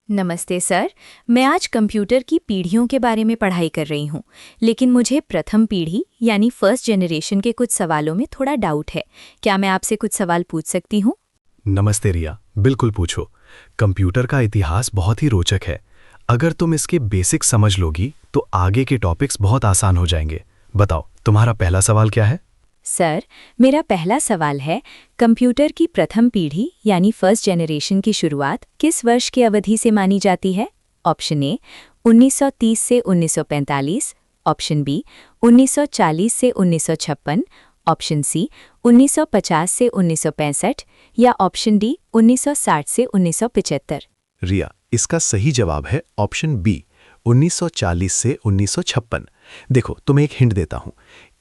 नमस्ते सर। मैं आज कंप्यूटर की पीढ़ियों के बारे में पढ़ाई कर रही हूँ, लेकिन मुझे प्रथम पीढ़ी यानी फर्स्ट जनरेशन के कुछ सवालों में थोड़ा डाउट है। क्या मैं आपसे कुछ सवाल पूछ सकती हूँ? नमस्ते रिया, बिल्कुल पूछो। कंप्यूटर का इतिहास बहुत ही रोचक है। अगर तुम इसके बेसिक समझ लोगी तो आगे के टॉपिक्स बहुत आसान हो जाएंगे। बताओ, तुम्हारा पहला सवाल क्या है? सर, मेरा पहला सवाल है, कंप्यूटर की प्रथम पीढ़ी यानी फर्स्ट जनरेशन की शुरुआत किस वर्ष की अवधि से मानी जाती है? ऑप्शन ए 1930 से 1945, ऑप्शन बी 1940 से 1956, ऑप्शन सी 1950 से 1965 या ऑप्शन डी 1960 से 1975। रिया, इसका सही जवाब है ऑप्शन बी, 1940 से 1956। देखो, तुम्हें एक हिंट देता हूँ।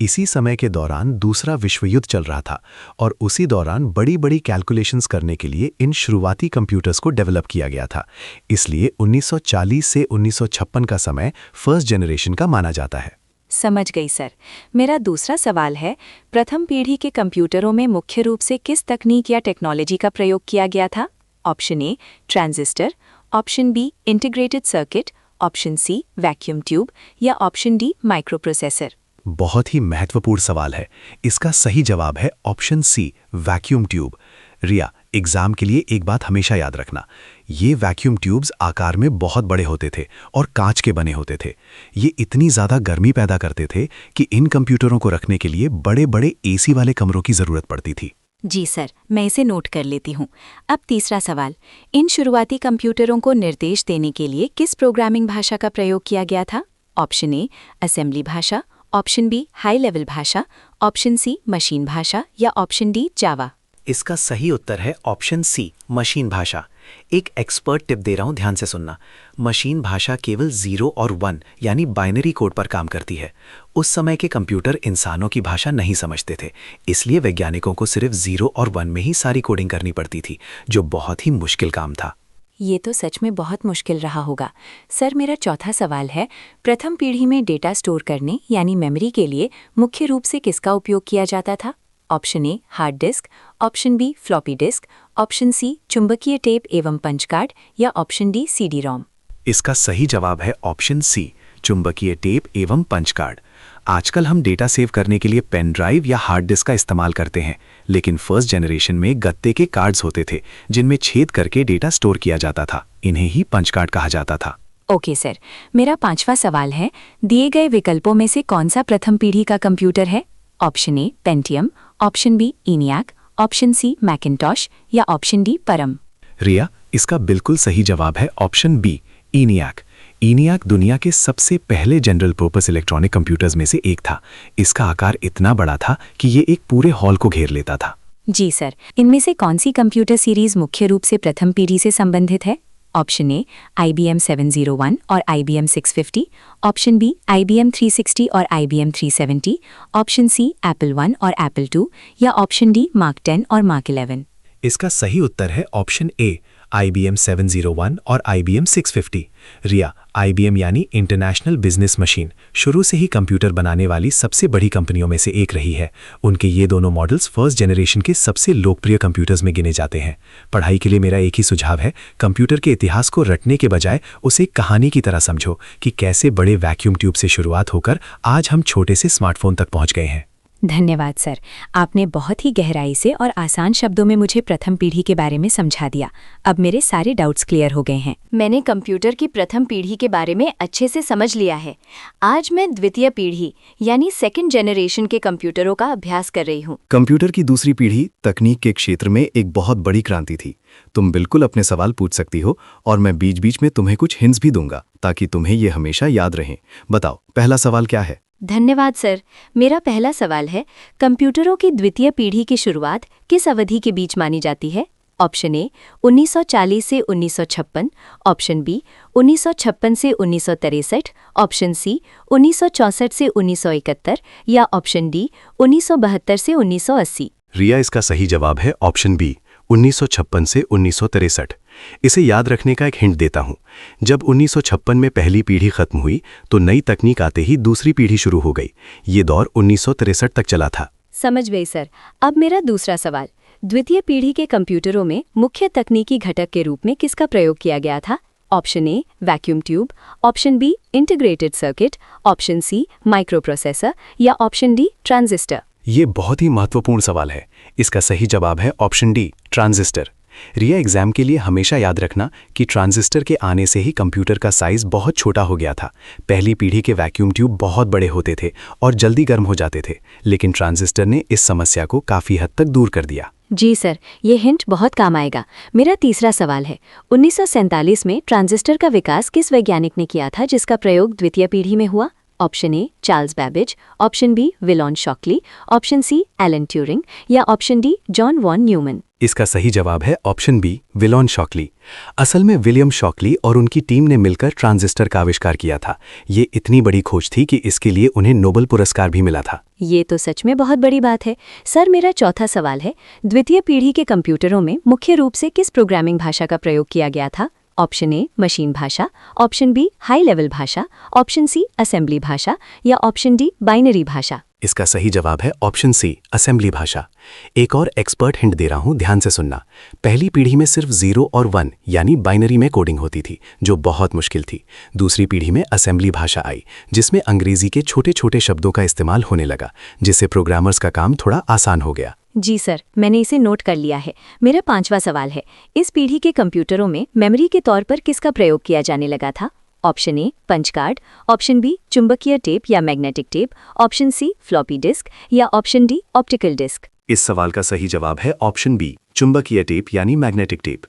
इसी समय के दौरान दूसरा विश्व युद्ध चल रहा था और उसी दौरान बड़ी बड़ी कैलकुलेशंस करने के लिए इन शुरुआती कंप्यूटर्स को डेवलप किया गया था। इसलिए 1940 से 1956 का समय फर्स्ट जनरेशन का माना जाता है। समझ गई सर। मेरा दूसरा सवाल है, प्रथम पीढ़ी के कंप्यूटरों में मुख्य रूप से किस तकनीक या टेक्नोलॉजी का प्रयोग किया गया था? Option A transistor, option B integrated circuit, option C vacuum tube या ऑप्शन डी माइक्रोप्रोसेसर। बहुत ही महत्वपूर्ण सवाल है। इसका सही जवाब है option C, vacuum tube. Riya, exam के लिए एक बात हमेशा याद रखना, ये वैक्यूम ट्यूब्स आकार में बहुत बड़े होते थे और कांच के बने होते थे। ये इतनी ज़्यादा गर्मी पैदा करते थे कि इन कंप्यूटरों को रखने के लिए बड़े बड़े एसी वाले कमरों की ज़रूरत पड़ती थी। जी सर, मैं इसे नोट कर लेती हूँ। अब तीसरा सवाल, इन शुरुआती कंप्यूटरों को निर्देश देने के लिए किस प्रोग्रामिंग भाषा का प्रयोग किया गया था? ऑप्शन ए असेंबली भाषा, ऑप्शन बी हाई लेवल भाषा, ऑप्शन सी मशीन भाषा या ऑप्शन डी जावा। इसका सही उत्तर है ऑप्शन सी, मशीन भाषा। एक एक्सपर्ट टिप दे रहा हूं, ध्यान से सुनना। मशीन भाषा केवल 0 और 1 यानी बाइनरी कोड पर काम करती है। उस समय के कंप्यूटर इंसानों की भाषा नहीं समझते थे, इसलिए वैज्ञानिकों को सिर्फ 0 और 1 में ही सारी कोडिंग करनी पड़ती थी, जो बहुत ही मुश्किल काम था। ये तो सच में बहुत मुश्किल रहा होगा। सर, मेरा चौथा सवाल है, प्रथम पीढ़ी में डेटा स्टोर करने यानी मेमोरी के लिए मुख्य रूप से किसका उपयोग किया जाता था? Option A hard disk, option B floppy disk, option C चुंबकीय टेप एवं पंच कार्ड या ऑप्शन डी सीडी रोम। इसका सही जवाब है ऑप्शन सी, चुंबकीय टेप एवं पंच कार्ड। आजकल हम डेटा सेव करने के लिए पेन ड्राइव या हार्ड डिस्क का इस्तेमाल करते हैं, लेकिन फर्स्ट जनरेशन में गत्ते के कार्ड्स होते थे जिनमें छेद करके डेटा स्टोर किया जाता था। इन्हें ही पंच कार्ड कहा जाता था। ओके सर, मेरा पांचवा सवाल है, दिए गए विकल्पों में से कौन सा प्रथम पीढ़ी का कंप्यूटर है? Option A Pentium, option B ENIAC, option C Macintosh या ऑप्शन डी परम। रिया, इसका बिल्कुल सही जवाब है ऑप्शन बी, इनियाक। इनियाक दुनिया के सबसे पहले जनरल पर्पस इलेक्ट्रॉनिक कंप्यूटर्स में से एक था। इसका आकार इतना बड़ा था कि ये एक पूरे हॉल को घेर लेता था। जी सर, इनमें से कौन सी कंप्यूटर सीरीज मुख्य रूप से प्रथम पीढ़ी से संबंधित है? ऑप्शन ए IBM 701 और IBM 650, ऑप्शन बी IBM 360 और IBM 370, ऑप्शन सी एप्पल 1 और एप्पल 2 या ऑप्शन डी मार्क 10 और मार्क 11। इसका सही उत्तर है ऑप्शन ए, IBM 701 और IBM 650। रिया, IBM यानी इंटरनेशनल बिजनेस मशीन शुरू से ही कंप्यूटर बनाने वाली सबसे बड़ी कंपनियों में से एक रही है। उनके ये दोनों मॉडल्स फर्स्ट जनरेशन के सबसे लोकप्रिय कंप्यूटर्स में गिने जाते हैं। पढ़ाई के लिए मेरा एक ही सुझाव है, कंप्यूटर के इतिहास को रटने के बजाय उसे एक कहानी की तरह समझो कि कैसे बड़े वैक्यूम ट्यूब से शुरुआत होकर आज हम छोटे से स्मार्टफोन तक पहुंच गए हैं। धन्यवाद सर, आपने बहुत ही गहराई से और आसान शब्दों में मुझे प्रथम पीढ़ी के बारे में समझा दिया। अब मेरे सारे डाउट्स क्लियर हो गए हैं। मैंने कंप्यूटर की प्रथम पीढ़ी के बारे में अच्छे से समझ लिया है। आज मैं द्वितीय पीढ़ी यानी सेकंड जनरेशन के कंप्यूटरों का अभ्यास कर रही हूँ। कंप्यूटर की दूसरी पीढ़ी तकनीक के क्षेत्र में एक बहुत बड़ी क्रांति थी। तुम बिल्कुल अपने सवाल पूछ सकती हो और मैं बीच बीच में तुम्हें कुछ हिंट्स भी दूंगा ताकि तुम्हें ये हमेशा याद रहे। बताओ, पहला सवाल क्या है? धन्यवाद सर। मेरा पहला सवाल है, कंप्यूटरों की द्वितीय पीढ़ी की शुरुआत किस अवधि के बीच मानी जाती है? ऑप्शन ए 1940 से 1956, ऑप्शन बी 1956 से 1963, ऑप्शन सी 1964 से 1971 या ऑप्शन डी 1972 से 1980। रिया, इसका सही जवाब है ऑप्शन बी, 1956 से 1963। इसे याद रखने का एक हिंट देता हूं। जब 1956 में पहली पीढ़ी खत्म हुई तो नई तकनीक आते ही दूसरी पीढ़ी शुरू हो गई। ये दौर 1963 तक चला था। समझ गई सर। अब मेरा दूसरा सवाल, द्वितीय पीढ़ी के कंप्यूटरों में मुख्य तकनीकी घटक के रूप में किसका प्रयोग किया गया था? Option A vacuum tube, option B integrated circuit, option C microprocessor या ऑप्शन डी ट्रांजिस्टर। ये बहुत ही महत्वपूर्ण सवाल है। इसका सही जवाब है ऑप्शन डी ट्रांजिस्टर। रिया, एग्जाम के लिए हमेशा याद रखना कि ट्रांजिस्टर के आने से ही कंप्यूटर का साइज बहुत छोटा हो गया था। पहली पीढ़ी के वैक्यूम ट्यूब बहुत बड़े होते थे और जल्दी गर्म हो जाते थे, लेकिन ट्रांजिस्टर ने इस समस्या को काफ़ी हद तक दूर कर दिया। जी सर, ये हिंट बहुत काम आएगा। मेरा तीसरा सवाल है, 1947 में ट्रांजिस्टर का विकास किस वैज्ञानिक ने किया था जिसका प्रयोग द्वितीय पीढ़ी में हुआ? Option A Charles Babbage, option B William Shockley, option C Alan Turing या option D John von Neumann. इसका सही जवाब है ऑप्शन बी विलोन शॉकली। असल में विलियम शॉकली और उनकी टीम ने मिलकर ट्रांजिस्टर का आविष्कार किया था। ये इतनी बड़ी खोज थी कि इसके लिए उन्हें नोबेल पुरस्कार भी मिला था। ये तो सच में बहुत बड़ी बात है। सर, मेरा चौथा सवाल है, द्वितीय पीढ़ी के कंप्यूटरों में मुख्य रूप से किस प्रोग्रामिंग भाषा का प्रयोग किया गया था? ऑप्शन ए मशीन भाषा, ऑप्शन बी हाई लेवल भाषा, ऑप्शन सी असेंबली भाषा या ऑप्शन डी बाइनरी भाषा। इसका सही जवाब है ऑप्शन सी असेंबली भाषा। एक और एक्सपर्ट हिंट दे रहा हूं, ध्यान से सुनना। पहली पीढ़ी में सिर्फ 0 और 1 यानी बाइनरी में कोडिंग होती थी, जो बहुत मुश्किल थी। दूसरी पीढ़ी में असेंबली भाषा आई, जिसमें अंग्रेजी के छोटे छोटे शब्दों का इस्तेमाल होने लगा, जिससे प्रोग्रामर्स का काम थोड़ा आसान हो गया। जी सर, मैंने इसे नोट कर लिया है। मेरा पांचवा सवाल है, इस पीढ़ी के कंप्यूटरों में मेमोरी के तौर पर किसका प्रयोग किया जाने लगा था? Option A punch card, option B चुंबकीय टेप या magnetic tape, option C floppy disk या ऑप्शन डी ऑप्टिकल डिस्क। इस सवाल का सही जवाब है ऑप्शन बी चुंबकीय टेप यानी मैग्नेटिक टेप।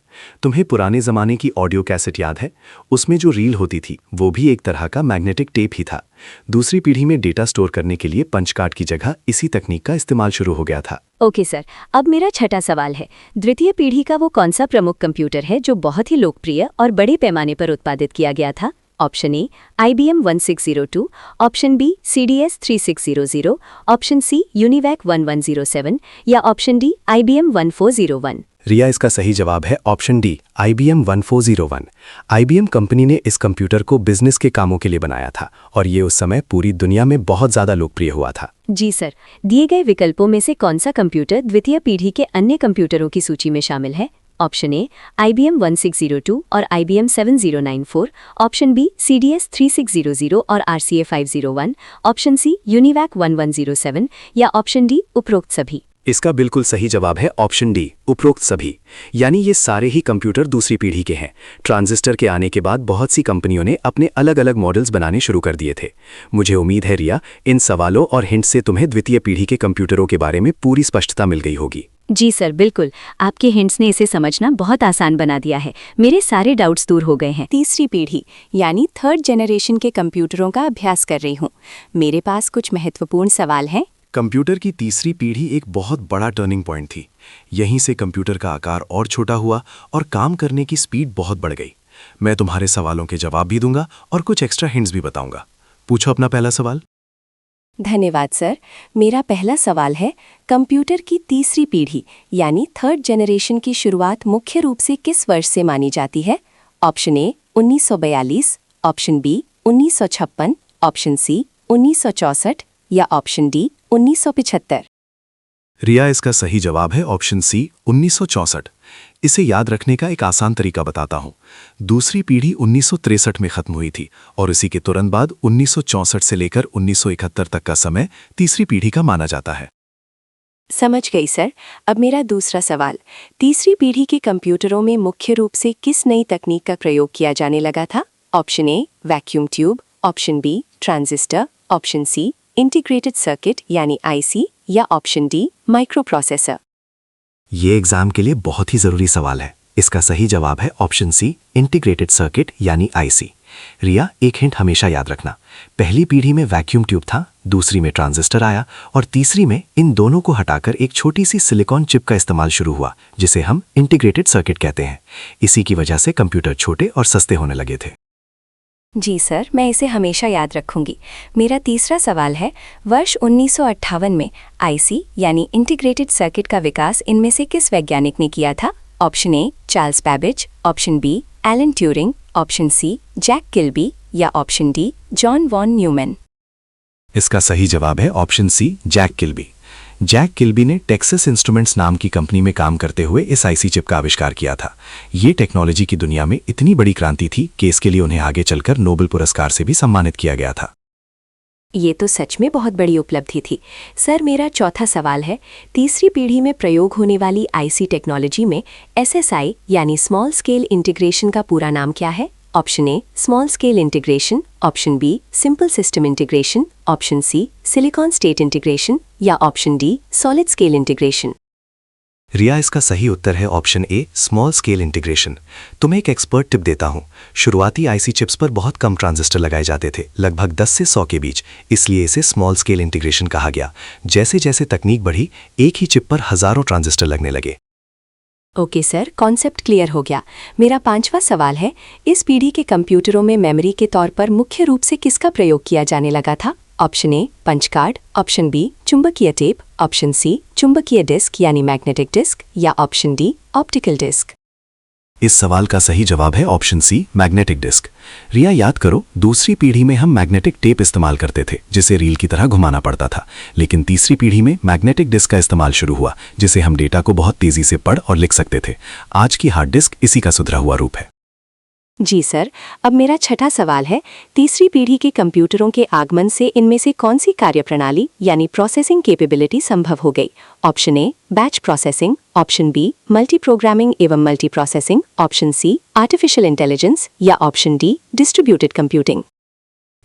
तुम्हें पुराने जमाने की ऑडियो कैसेट याद है? उसमें जो रील होती थी वो भी एक तरह का मैग्नेटिक टेप ही था। दूसरी पीढ़ी में डेटा स्टोर करने के लिए पंच कार्ड की जगह इसी तकनीक का इस्तेमाल शुरू हो गया था। ओके सर, अब मेरा छठा सवाल है, द्वितीय पीढ़ी का वो कौन सा प्रमुख कंप्यूटर है जो बहुत ही लोकप्रिय और बड़े पैमाने पर उत्पादित किया गया था? Option A IBM 1602, option B CDS 3600, option C UNIVAC 1107 या ऑप्शन डी IBM 1401। रिया, इसका सही जवाब है option D IBM 1401। IBM company ने इस कंप्यूटर को बिजनेस के कामों के लिए बनाया था और ये उस समय पूरी दुनिया में बहुत ज़्यादा लोकप्रिय हुआ था। जी सर, दिए गए विकल्पों में से कौन सा कंप्यूटर द्वितीय पीढ़ी के अन्य कंप्यूटरों की सूची में शामिल है? ऑप्शन ए IBM 1602 और IBM 7094, ऑप्शन बी CDS 3600 और RCA 501, ऑप्शन सी यूनिवैक 1107 या ऑप्शन डी उपरोक्त सभी। इसका बिल्कुल सही जवाब है ऑप्शन डी उपरोक्त सभी। यानी ये सारे ही कंप्यूटर दूसरी पीढ़ी के हैं। ट्रांजिस्टर के आने के बाद बहुत सी कंपनियों ने अपने अलग अलग मॉडल्स बनाने शुरू कर दिए थे। मुझे उम्मीद है रिया, इन सवालों और हिंट से तुम्हें द्वितीय पीढ़ी के कंप्यूटरों के बारे में पूरी स्पष्टता मिल गई होगी। जी सर, बिल्कुल। आपके हिंट्स ने इसे समझना बहुत आसान बना दिया है। मेरे सारे डाउट्स दूर हो गए हैं। तीसरी पीढ़ी यानी थर्ड जनरेशन के कंप्यूटरों का अभ्यास कर रही हूँ। मेरे पास कुछ महत्वपूर्ण सवाल हैं। कंप्यूटर की तीसरी पीढ़ी एक बहुत बड़ा टर्निंग पॉइंट थी। यहीं से कंप्यूटर का आकार और छोटा हुआ और काम करने की स्पीड बहुत बढ़ गई। मैं तुम्हारे सवालों के जवाब भी दूंगा और कुछ एक्स्ट्रा हिंट्स भी बताऊंगा। पूछो अपना पहला सवाल। धन्यवाद सर। मेरा पहला सवाल है, कंप्यूटर की तीसरी पीढ़ी यानी थर्ड जनरेशन की शुरुआत मुख्य रूप से किस वर्ष से मानी जाती है? Option A 1942, option B 1956, option C 1964 या ऑप्शन डी 1975। रिया, इसका सही जवाब है ऑप्शन सी 1964। इसे याद रखने का एक आसान तरीका बताता हूँ। दूसरी पीढ़ी 1963 में खत्म हुई थी और इसी के तुरंत बाद 1964 से लेकर 1971 तक का समय तीसरी पीढ़ी का माना जाता है। समझ गई सर। अब मेरा दूसरा सवाल, तीसरी पीढ़ी के कंप्यूटरों में मुख्य रूप से किस नई तकनीक का प्रयोग किया जाने लगा था? Option A vacuum tube, option B transistor, option C integrated circuit यानी IC या ऑप्शन डी माइक्रोप्रोसेसर। ये एग्जाम के लिए बहुत ही जरूरी सवाल है। इसका सही जवाब है ऑप्शन सी इंटीग्रेटेड सर्किट यानी IC। रिया, एक हिंट हमेशा याद रखना। पहली पीढ़ी में वैक्यूम ट्यूब था, दूसरी में ट्रांजिस्टर आया और तीसरी में इन दोनों को हटाकर एक छोटी सी सिलिकॉन चिप का इस्तेमाल शुरू हुआ, जिसे हम इंटीग्रेटेड सर्किट कहते हैं। इसी की वजह से कंप्यूटर छोटे और सस्ते होने लगे थे। जी सर, मैं इसे हमेशा याद रखूंगी। मेरा तीसरा सवाल है, वर्ष 1958 में IC यानी इंटीग्रेटेड सर्किट का विकास इनमें से किस वैज्ञानिक ने किया था? Option A Charles Babbage, option B Alan Turing, option C Jack Kilby या option D John von Neumann. इसका सही जवाब है option C Jack Kilby. Jack Kilby ने टेक्सास इंस्ट्रूमेंट्स नाम की कंपनी में काम करते हुए इस आईसी चिप का आविष्कार किया था। ये टेक्नोलॉजी की दुनिया में इतनी बड़ी क्रांति थी कि इसके लिए उन्हें आगे चलकर नोबेल पुरस्कार से भी सम्मानित किया गया था। ये तो सच में बहुत बड़ी उपलब्धि थी। सर, मेरा चौथा सवाल है, तीसरी पीढ़ी में प्रयोग होने वाली आईसी टेक्नोलॉजी में एसएसआई यानी स्मॉल स्केल इंटीग्रेशन का पूरा नाम क्या है? Option A small scale integration, option B simple system integration, option C silicon state integration या option D solid scale integration. Riya, इसका सही उत्तर है option A small scale integration. तुम्हें एक एक्सपर्ट टिप देता हूं। शुरुआती आईसी चिप्स पर बहुत कम ट्रांजिस्टर लगाए जाते थे, लगभग 10 से 100 के बीच, इसलिए इसे स्मॉल स्केल इंटीग्रेशन कहा गया। जैसे जैसे तकनीक बढ़ी, एक ही चिप पर हजारों ट्रांजिस्टर लगने लगे। ओके सर, कॉन्सेप्ट क्लियर हो गया। मेरा पांचवा सवाल है, इस पीढ़ी के कंप्यूटरों में मेमोरी के तौर पर मुख्य रूप से किसका प्रयोग किया जाने लगा था? Option A punch card, option B चुंबकीय टेप, ऑप्शन सी चुंबकीय डिस्क यानी मैग्नेटिक डिस्क या ऑप्शन डी ऑप्टिकल डिस्क। इस सवाल का सही जवाब है option C magnetic disk. Riya, याद करो, दूसरी पीढ़ी में हम मैग्नेटिक टेप इस्तेमाल करते थे जिसे रील की तरह घुमाना पड़ता था, लेकिन तीसरी पीढ़ी में मैग्नेटिक डिस्क का इस्तेमाल शुरू हुआ, जिसे हम डेटा को बहुत तेजी से पढ़ और लिख सकते थे। आज की हार्ड डिस्क इसी का सुधरा हुआ रूप है। जी सर, अब मेरा छठा सवाल है, तीसरी पीढ़ी के कंप्यूटरों के आगमन से इनमें से कौन सी कार्यप्रणाली यानी प्रोसेसिंग कैपेबिलिटी संभव हो गई? Option A batch processing, option B multi programming एवं multi processing, option C artificial intelligence या ऑप्शन डी डिस्ट्रीब्यूटेड कंप्यूटिंग।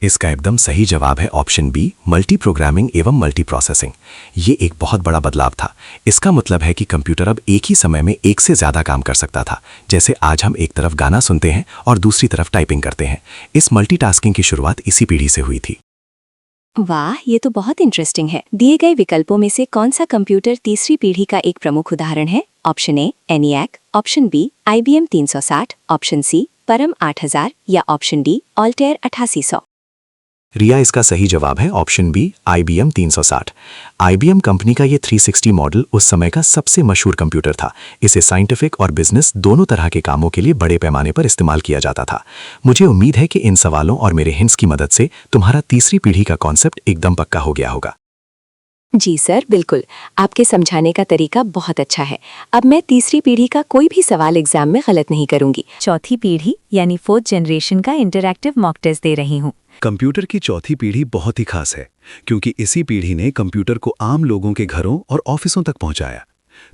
इसका एकदम सही जवाब है ऑप्शन बी मल्टी प्रोग्रामिंग एवं मल्टी प्रोसेसिंग। ये एक बहुत बड़ा बदलाव था। इसका मतलब है कि कंप्यूटर अब एक ही समय में एक से ज्यादा काम कर सकता था। जैसे आज हम एक तरफ गाना सुनते हैं और दूसरी तरफ टाइपिंग करते हैं। इस मल्टीटास्किंग की शुरुआत इसी पीढ़ी से हुई थी। वाह, ये तो बहुत इंटरेस्टिंग है। दिए गए विकल्पों में से कौन सा कंप्यूटर तीसरी पीढ़ी का एक प्रमुख उदाहरण है? Option A ENIAC, option B IBM 360, option C Param 8000 या ऑप्शन डी ऑल्टेयर 8800। रिया, इसका सही जवाब है option B IBM 360। IBM company का ये 360 मॉडल उस समय का सबसे मशहूर कंप्यूटर था। इसे साइंटिफिक और बिजनेस दोनों तरह के कामों के लिए बड़े पैमाने पर इस्तेमाल किया जाता था। मुझे उम्मीद है कि इन सवालों और मेरे हिंट्स की मदद से तुम्हारा तीसरी पीढ़ी का कॉन्सेप्ट एकदम पक्का हो गया होगा। जी सर, बिल्कुल। आपके समझाने का तरीका बहुत अच्छा है। अब मैं तीसरी पीढ़ी का कोई भी सवाल एग्जाम में गलत नहीं करूंगी। चौथी पीढ़ी यानी 4th जनरेशन का इंटरैक्टिव मॉक टेस्ट दे रही हूँ। कंप्यूटर की चौथी पीढ़ी बहुत ही खास है, क्योंकि इसी पीढ़ी ने कंप्यूटर को आम लोगों के घरों और ऑफिसों तक पहुंचाया।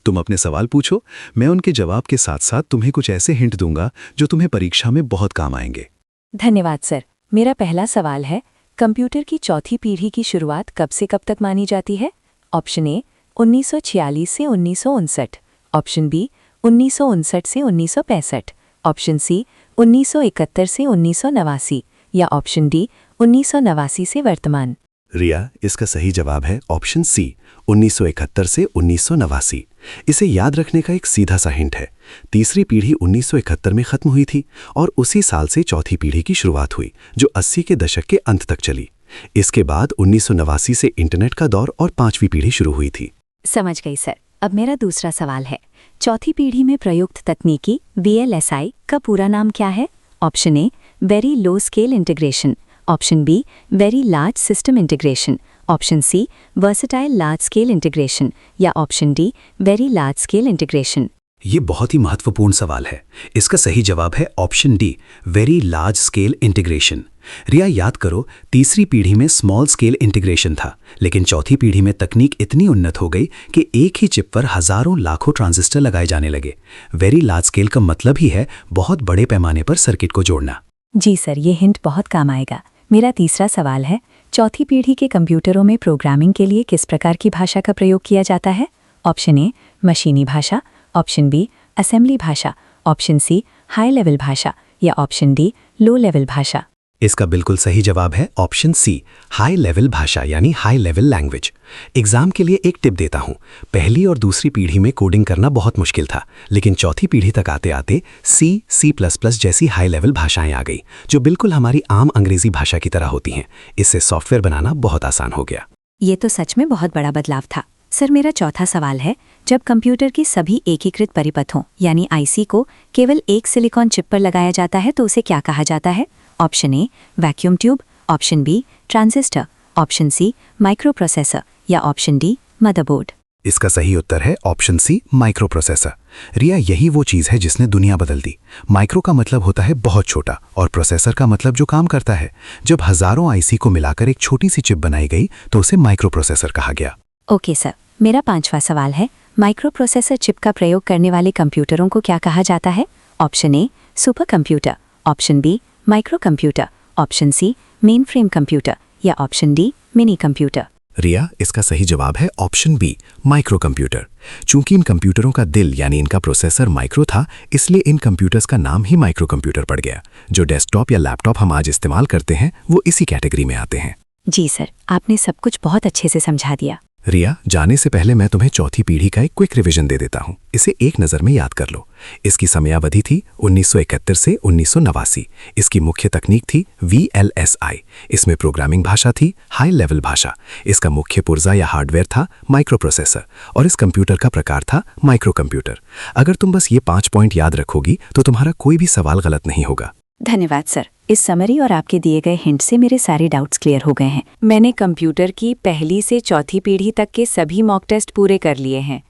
तुम अपने सवाल पूछो, मैं उनके जवाब के साथ साथ तुम्हें कुछ ऐसे हिंट दूंगा जो तुम्हें परीक्षा में बहुत काम आएंगे। धन्यवाद सर। मेरा पहला सवाल है, कंप्यूटर की चौथी पीढ़ी की शुरुआत कब से कब तक मानी जाती है? ऑप्शन ए 1946 से 1959, ऑप्शन बी 1959 से 1965, ऑप्शन सी 1971 से 1989 या ऑप्शन डी 1989 से वर्तमान। रिया, इसका सही जवाब है ऑप्शन सी 1971 से 1989। इसे याद रखने का एक सीधा सा हिंट है। तीसरी पीढ़ी 1971 में खत्म हुई थी और उसी साल से चौथी पीढ़ी की शुरुआत हुई, जो 80 के दशक के अंत तक चली। इसके बाद 1989 से इंटरनेट का दौर और पांचवी पीढ़ी शुरू हुई थी। समझ गई सर। अब मेरा दूसरा सवाल है, चौथी पीढ़ी में प्रयुक्त तकनीकी VLSI का पूरा नाम क्या है? Option A very low scale integration, option B very large system integration, option C versatile large scale integration या option D very large scale integration. ये बहुत ही महत्वपूर्ण सवाल है। इसका सही जवाब है option D very large scale integration. Riya, याद करो, तीसरी पीढ़ी में स्मॉल स्केल इंटीग्रेशन था, लेकिन चौथी पीढ़ी में तकनीक इतनी उन्नत हो गई कि एक ही चिप पर हजारों लाखों ट्रांजिस्टर लगाए जाने लगे। वेरी लार्ज स्केल का मतलब ही है बहुत बड़े पैमाने पर सर्किट को जोड़ना। जी सर, ये हिंट बहुत काम आएगा। मेरा तीसरा सवाल है, चौथी पीढ़ी के कंप्यूटरों में प्रोग्रामिंग के लिए किस प्रकार की भाषा का प्रयोग किया जाता है? ऑप्शन ए मशीनी भाषा, ऑप्शन बी असेंबली भाषा, ऑप्शन सी हाई लेवल भाषा या ऑप्शन डी लो लेवल भाषा। इसका बिल्कुल सही जवाब है ऑप्शन सी हाई लेवल भाषा यानी हाई लेवल लैंग्वेज। एग्जाम के लिए एक टिप देता हूं, पहली और दूसरी पीढ़ी में कोडिंग करना बहुत मुश्किल था, लेकिन चौथी पीढ़ी तक आते आते C++ जैसी हाई लेवल भाषाएं आ गई, जो बिल्कुल हमारी आम अंग्रेजी भाषा की तरह होती हैं। इससे सॉफ्टवेयर बनाना बहुत आसान हो गया। ये तो सच में बहुत बड़ा बदलाव था। सर, मेरा चौथा सवाल है, जब कंप्यूटर की सभी एकीकृत परिपथों यानी IC को केवल एक सिलिकॉन चिप पर लगाया जाता है तो उसे क्या कहा जाता है? Option A vacuum tube, option B transistor, option C microprocessor या ऑप्शन डी मदरबोर्ड। इसका सही उत्तर है option C, microprocessor. Riya, यही वो चीज है जिसने दुनिया बदल दी। माइक्रो का मतलब होता है बहुत छोटा और प्रोसेसर का मतलब जो काम करता है। जब हजारों आईसी को मिलाकर एक छोटी सी चिप बनाई गई तो उसे माइक्रो प्रोसेसर कहा गया। ओके सर, मेरा 5वां सवाल है, माइक्रो प्रोसेसर चिप का प्रयोग करने वाले कंप्यूटरों को क्या कहा जाता है? Option A supercomputer, option B microcomputer, option C mainframe computer या option D minicomputer. Riya, इसका सही जवाब है ऑप्शन बी, माइक्रो कंप्यूटर। चूंकि इन कंप्यूटरों का दिल यानी इनका प्रोसेसर माइक्रो था, इसलिए इन कंप्यूटर्स का नाम ही माइक्रो कंप्यूटर पड़ गया। जो डेस्कटॉप या लैपटॉप हम आज इस्तेमाल करते हैं वो इसी कैटेगरी में आते हैं। जी सर, आपने सब कुछ बहुत अच्छे से समझा दिया। रिया, जाने से पहले मैं तुम्हें चौथी पीढ़ी का एक क्विक रिवीजन दे देता हूं। इसे एक नज़र में याद कर लो। इसकी समयावधि थी 1971 से 1989। इसकी मुख्य तकनीक थी VLSI। इसमें प्रोग्रामिंग भाषा थी हाई लेवल भाषा। इसका मुख्य पुर्जा या हार्डवेयर था माइक्रो प्रोसेसर और इस कंप्यूटर का प्रकार था माइक्रो कंप्यूटर। अगर तुम बस ये 5 पॉइंट याद रखोगी तो तुम्हारा कोई भी सवाल गलत नहीं होगा। धन्यवाद सर, इस समरी और आपके दिए गए हिंट से मेरे सारे डाउट्स क्लियर हो गए हैं। मैंने कंप्यूटर की पहली से चौथी पीढ़ी तक के सभी मॉक टेस्ट पूरे कर लिए हैं।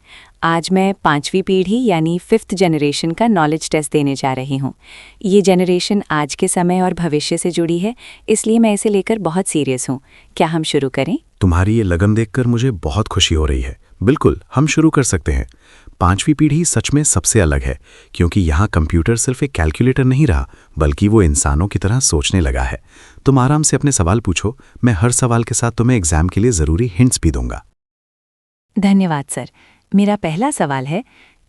आज मैं 5वीं पीढ़ी यानी 5th जनरेशन का नॉलेज टेस्ट देने जा रही हूँ। ये जनरेशन आज के समय और भविष्य से जुड़ी है, इसलिए मैं इसे लेकर बहुत सीरियस हूँ। क्या हम शुरू करें? तुम्हारी ये लगन देखकर मुझे बहुत खुशी हो रही है। बिल्कुल, हम शुरू कर सकते हैं। 5वीं पीढ़ी सच में सबसे अलग है, क्योंकि यहाँ कंप्यूटर सिर्फ एक कैलकुलेटर नहीं रहा, बल्कि वो इंसानों की तरह सोचने लगा है। तुम आराम से अपने सवाल पूछो, मैं हर सवाल के साथ तुम्हें एग्जाम के लिए ज़रूरी हिंट्स भी दूंगा। धन्यवाद सर। मेरा पहला सवाल है,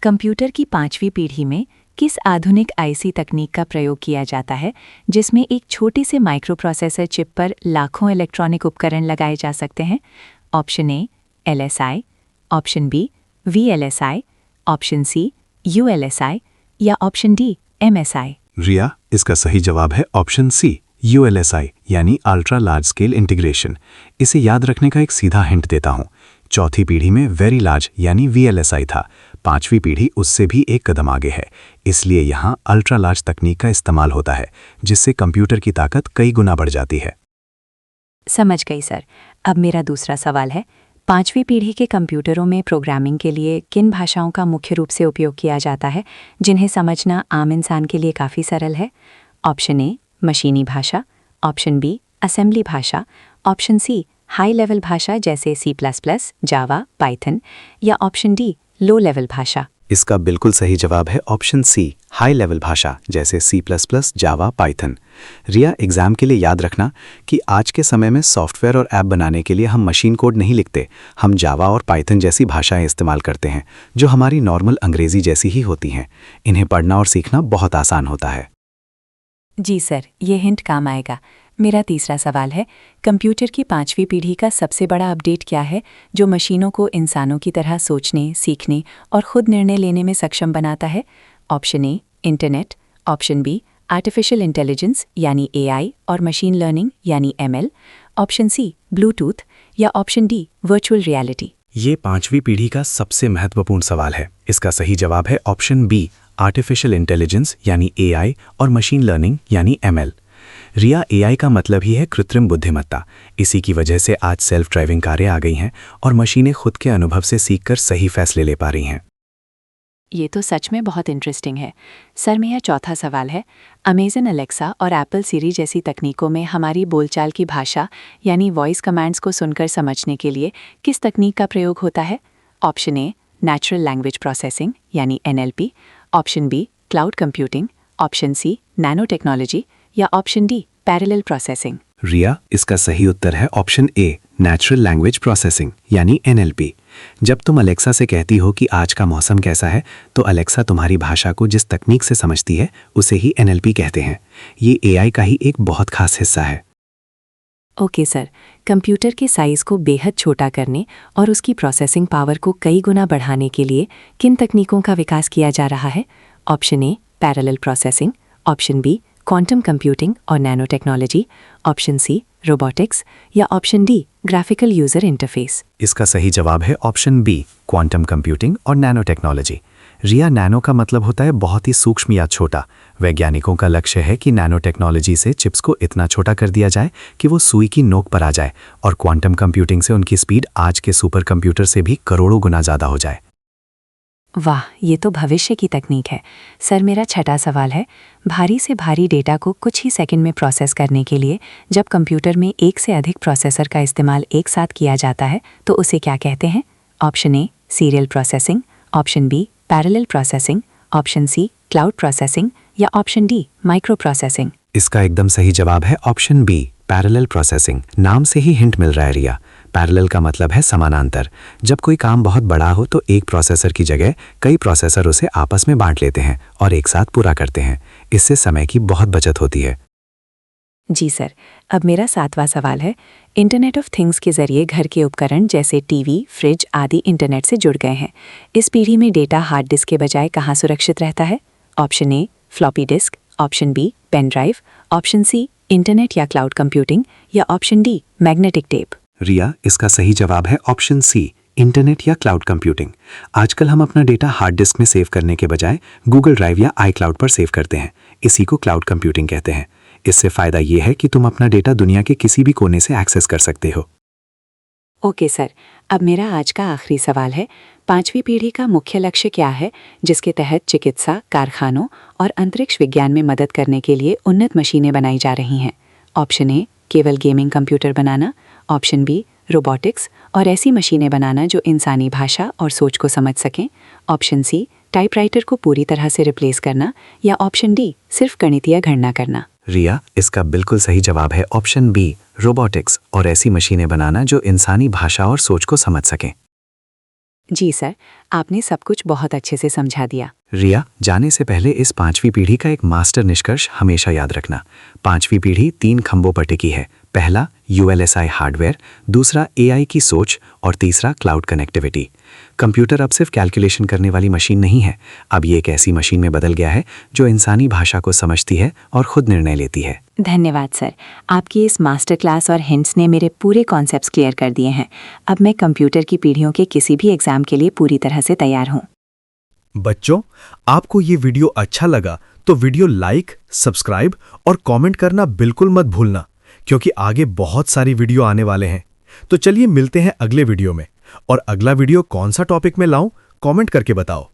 कंप्यूटर की 5वीं पीढ़ी में किस आधुनिक आईसी तकनीक का प्रयोग किया जाता है जिसमें एक छोटी से माइक्रो प्रोसेसर चिप पर लाखों इलेक्ट्रॉनिक उपकरण लगाए जा सकते हैं? Option A LSI, option B VLSI, option C ULSI या ऑप्शन डी MSI। रिया, इसका सही जवाब है ऑप्शन सी, ULSI यानी अल्ट्रा लार्ज स्केल इंटीग्रेशन। इसे याद रखने का एक सीधा हिंट देता हूँ। चौथी पीढ़ी में वेरी लार्ज यानी VLSI था। 5वीं पीढ़ी उससे भी एक कदम आगे है, इसलिए यहाँ अल्ट्रा लार्ज तकनीक का इस्तेमाल होता है, जिससे कंप्यूटर की ताकत कई गुना बढ़ जाती है। समझ गई सर। अब मेरा दूसरा सवाल है, 5वीं पीढ़ी के कंप्यूटरों में प्रोग्रामिंग के लिए किन भाषाओं का मुख्य रूप से उपयोग किया जाता है जिन्हें समझना आम इंसान के लिए काफ़ी सरल है? ऑप्शन ए मशीनी भाषा, ऑप्शन बी असेंबली भाषा, ऑप्शन सी हाई लेवल भाषा जैसे C++, जावा, पाइथन या ऑप्शन डी लो लेवल भाषा। इसका बिल्कुल सही जवाब है ऑप्शन सी, हाई लेवल भाषा जैसे C++, जावा, पाइथन। रिया, एग्जाम के लिए याद रखना कि आज के समय में सॉफ्टवेयर और ऐप बनाने के लिए हम मशीन कोड नहीं लिखते, हम जावा और पाइथन जैसी भाषाएं इस्तेमाल करते हैं जो हमारी नॉर्मल अंग्रेजी जैसी ही होती हैं। इन्हें पढ़ना और सीखना बहुत आसान होता है। जी सर, ये हिंट काम आएगा। मेरा तीसरा सवाल है, कंप्यूटर की 5वीं पीढ़ी का सबसे बड़ा अपडेट क्या है जो मशीनों को इंसानों की तरह सोचने, सीखने और खुद निर्णय लेने में सक्षम बनाता है? Option A internet, option B artificial intelligence यानी AI और मशीन लर्निंग यानी ML, ऑप्शन सी ब्लूटूथ या ऑप्शन डी वर्चुअल रियलिटी। ये 5वीं पीढ़ी का सबसे महत्वपूर्ण सवाल है। इसका सही जवाब है ऑप्शन बी, आर्टिफिशियल इंटेलिजेंस यानी AI और मशीन लर्निंग यानी ML। रिया, AI का मतलब ही है कृत्रिम बुद्धिमत्ता। इसी की वजह से आज सेल्फ ड्राइविंग कारें आ गई हैं और मशीनें खुद के अनुभव से सीखकर सही फैसले ले पा रही हैं। ये तो सच में बहुत इंटरेस्टिंग है। सर, मेरा चौथा सवाल है, अमेजन अलेक्सा और एप्पल सीरी जैसी तकनीकों में हमारी बोलचाल की भाषा यानी वॉइस कमांड्स को सुनकर समझने के लिए किस तकनीक का प्रयोग होता है? Option A natural language processing यानी NLP, option B cloud computing, option C nanotechnology या option D parallel processing. Riya, इसका सही उत्तर है option A, natural language processing यानी NLP। जब तुम अलेक्सा से कहती हो कि आज का मौसम कैसा है, तो अलेक्सा तुम्हारी भाषा को जिस तकनीक से समझती है उसे ही NLP कहते हैं। ये AI का ही एक बहुत खास हिस्सा है। ओके सर, कंप्यूटर के साइज़ को बेहद छोटा करने और उसकी प्रोसेसिंग पावर को कई गुना बढ़ाने के लिए किन तकनीकों का विकास किया जा रहा है? Option A parallel processing, option B quantum computing और nano technology, option C robotics या option D graphical user interface. इसका सही जवाब है ऑप्शन बी, क्वांटम कंप्यूटिंग और नैनो टेक्नोलॉजी। रिया, नैनो का मतलब होता है बहुत ही सूक्ष्म या छोटा। वैज्ञानिकों का लक्ष्य है कि नैनो टेक्नोलॉजी से चिप्स को इतना छोटा कर दिया जाए कि वो सुई की नोक पर आ जाए और क्वांटम कंप्यूटिंग से उनकी स्पीड आज के सुपर कंप्यूटर से भी करोड़ों गुना ज़्यादा हो जाए। वाह, ये तो भविष्य की तकनीक है। सर, मेरा छठा सवाल है, भारी से भारी डेटा को कुछ ही सेकंड में प्रोसेस करने के लिए जब कंप्यूटर में एक से अधिक प्रोसेसर का इस्तेमाल एक साथ किया जाता है तो उसे क्या कहते हैं? Option A serial processing, option B parallel processing, option C cloud processing या ऑप्शन डी माइक्रो प्रोसेसिंग। इसका एकदम सही जवाब है ऑप्शन बी, पैरेलल प्रोसेसिंग। नाम से ही हिंट मिल रहा है रिया। पैरेलल का मतलब है समानांतर। जब कोई काम बहुत बड़ा हो तो एक प्रोसेसर की जगह कई प्रोसेसर उसे आपस में बांट लेते हैं और एक साथ पूरा करते हैं। इससे समय की बहुत बचत होती है। जी सर, अब मेरा सातवां सवाल है, इंटरनेट ऑफ थिंग्स के जरिए घर के उपकरण जैसे टीवी, फ्रिज आदि इंटरनेट से जुड़ गए हैं। इस पीढ़ी में डेटा हार्ड डिस्क के बजाय कहाँ सुरक्षित रहता है? Option A floppy disk, option B pen drive, option C internet या क्लाउड कंप्यूटिंग या option D magnetic tape. Riya, इसका सही जवाब है ऑप्शन सी, इंटरनेट या क्लाउड कंप्यूटिंग। आजकल हम अपना डेटा हार्ड डिस्क में सेव करने के बजाय गूगल ड्राइव या आई क्लाउड पर सेव करते हैं। इसी को क्लाउड कंप्यूटिंग कहते हैं। इससे फायदा ये है कि तुम अपना डेटा दुनिया के किसी भी कोने से एक्सेस कर सकते हो। ओके सर, अब मेरा आज का आखिरी सवाल है, पांचवी पीढ़ी का मुख्य लक्ष्य क्या है जिसके तहत चिकित्सा, कारखानों और अंतरिक्ष विज्ञान में मदद करने के लिए उन्नत मशीनें बनाई जा रही हैं? ऑप्शन ए केवल गेमिंग कंप्यूटर बनाना, ऑप्शन बी रोबोटिक्स और ऐसी मशीनें बनाना जो इंसानी भाषा और सोच को समझ सकें, ऑप्शन सी टाइपराइटर को पूरी तरह से रिप्लेस करना या ऑप्शन डी सिर्फ गणितीय गणना करना। रिया, इसका बिल्कुल सही जवाब है ऑप्शन बी, रोबोटिक्स और ऐसी मशीनें बनाना जो इंसानी भाषा और सोच को समझ सकें। जी सर, आपने सब कुछ बहुत अच्छे से समझा दिया। रिया, जाने से पहले इस पांचवी पीढ़ी का एक मास्टर निष्कर्ष हमेशा याद रखना। पांचवी पीढ़ी 3 खंभों पर टिकी है। पहला ULSI हार्डवेयर, दूसरा AI की सोच और तीसरा क्लाउड कनेक्टिविटी। कंप्यूटर अब सिर्फ कैलकुलेशन करने वाली मशीन नहीं है, अब ये एक ऐसी मशीन में बदल गया है जो इंसानी भाषा को समझती है और खुद निर्णय लेती है। धन्यवाद सर, आपकी इस मास्टर क्लास और हिंट्स ने मेरे पूरे कॉन्सेप्ट्स क्लियर कर दिए हैं। अब मैं कंप्यूटर की पीढ़ियों के किसी भी एग्जाम के लिए पूरी तरह से तैयार हूँ। बच्चों, आपको ये वीडियो अच्छा लगा तो वीडियो लाइक, सब्सक्राइब और कमेंट करना बिल्कुल मत भूलना, क्योंकि आगे बहुत सारी वीडियो आने वाले हैं। तो चलिए मिलते हैं अगले वीडियो में। और अगला वीडियो कौन सा टॉपिक में लाऊं, कमेंट करके बताओ।